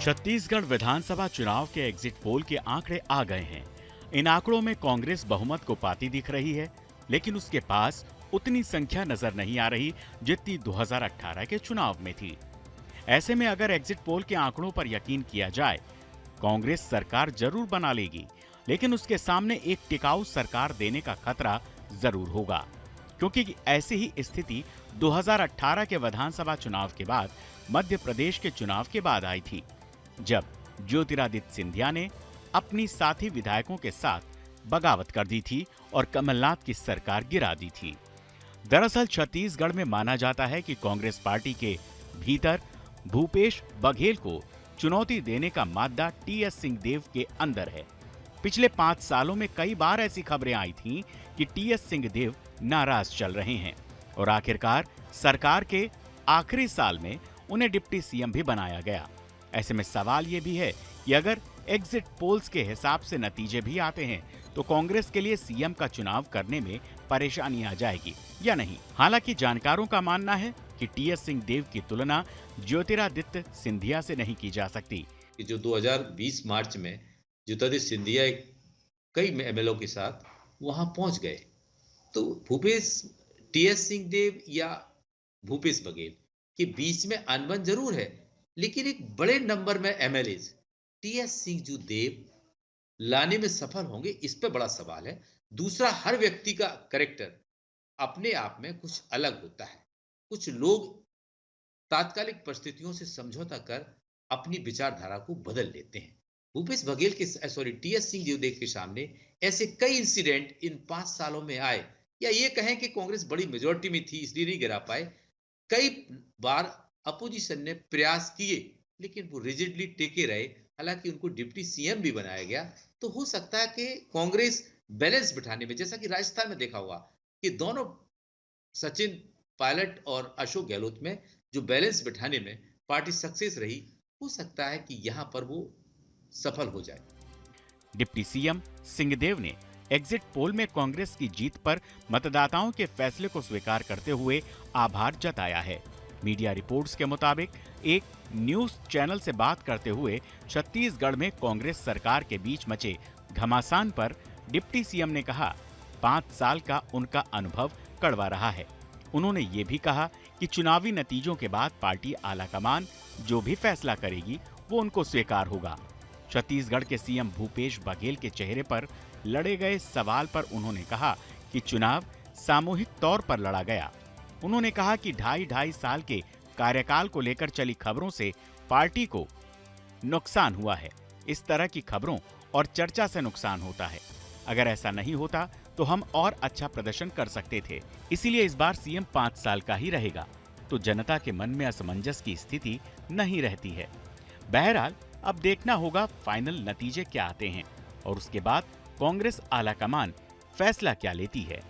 छत्तीसगढ़ विधानसभा चुनाव के exit poll के आंकड़े आ गए हैं। इन आंकड़ों में कांग्रेस बहुमत को पाती दिख रही है, लेकिन उसके पास उतनी संख्या नजर नहीं आ रही जितनी 2018 के चुनाव में थी। ऐसे में अगर एग्जिट पोल के आंकड़ों पर यकीन किया जाए, कांग्रेस सरकार जरूर बना लेगी, लेकिन उसके सामने एक टिकाऊ सरकार देने का खतरा जरूर होगा, क्योंकि ऐसी ही स्थिति 2018 के विधानसभा चुनाव के बाद मध्य प्रदेश के चुनाव के बाद आई थी, जब ज्योतिरादित्य सिंधिया ने अपनी साथी विधायकों के साथ बगावत कर दी थी और कमलनाथ की सरकार गिरा दी थी। दरअसल छत्तीसगढ़ में माना जाता है कि कांग्रेस पार्टी के भीतर भूपेश बघेल को चुनौती देने का मादा टीएस सिंहदेव के अंदर है। पिछले 5 सालों में कई बार ऐसी खबरें आई थीं कि टीएस सिंहदेव नाराज चल रहे हैं और आखिरकार सरकार के आखिरी साल में उन्हें डिप्टी सीएम भी बनाया गया। ऐसे में सवाल ये भी है कि अगर एग्जिट पोल्स के हिसाब से नतीजे भी आते हैं तो कांग्रेस के लिए सीएम का चुनाव करने में परेशानी आ जाएगी या नहीं। हालांकि जानकारों का मानना है कि टीएस सिंहदेव की तुलना ज्योतिरादित्य सिंधिया से नहीं की जा सकती। जो 2020 मार्च में ज्योतिरादित्य सिंधिया कई एमएलओ के साथ वहां पहुंच गए, तो भूपेश टीएस सिंहदेव या भूपेश बघेल के बीच में अनबन जरूर है, लेकिन एक बड़े नंबर में एमएलए टीएस सिंहदेव लाने में सफल होंगे, इस पे बड़ा सवाल है। दूसरा, हर व्यक्ति का कैरेक्टर अपने आप में कुछ अलग होता है। कुछ लोग तात्कालिक परिस्थितियों से समझौता कर अपनी विचारधारा को बदल लेते हैं। भूपेश बघेल के टीएस सिंहदेव के सामने ऐसे कई इंसिडेंट इन 5 सालों में आए, या ये कहें कि कांग्रेस बड़ी मेजोरिटी में थी इसलिए नहीं गिरा पाए। कई बार अपोजिशन ने प्रयास किए, लेकिन वो रिजिडली टेके रहे। हालांकि उनको डिप्टी सीएम भी बनाया गया, तो हो सकता है कि कांग्रेस बैलेंस बिठाने में, जैसा कि राजस्थान में देखा हुआ कि दोनों सचिन पायलट और अशोक गहलोत में जो बैलेंस बिठाने में पार्टी सक्सेस रही, हो सकता है कि यहां पर वो सफल हो जाए। डिप्टी सीएम सिंहदेव ने एग्जिट पोल में कांग्रेस की जीत पर मतदाताओं के फैसले को स्वीकार करते हुए आभार जताया है। मीडिया रिपोर्ट्स के मुताबिक एक न्यूज चैनल से बात करते हुए छत्तीसगढ़ में कांग्रेस सरकार के बीच मचे घमासान पर डिप्टी सीएम ने कहा, 5 साल का उनका अनुभव कड़वा रहा है। उन्होंने ये भी कहा कि चुनावी नतीजों के बाद पार्टी आलाकमान जो भी फैसला करेगी वो उनको स्वीकार होगा। छत्तीसगढ़ के सीएम भूपेश बघेल के चेहरे पर लड़े गए सवाल पर उन्होंने कहा कि चुनाव सामूहिक तौर पर लड़ा गया। उन्होंने कहा कि 2.5 साल के कार्यकाल को लेकर चली खबरों से पार्टी को नुकसान हुआ है। इस तरह की खबरों और चर्चा से नुकसान होता है। अगर ऐसा नहीं होता तो हम और अच्छा प्रदर्शन कर सकते थे। इसीलिए इस बार सीएम 5 साल का ही रहेगा, तो जनता के मन में असमंजस की स्थिति नहीं रहती है। बहरहाल अब देखना होगा फाइनल नतीजे क्या आते हैं और उसके बाद कांग्रेस आलाकमान फैसला क्या लेती है।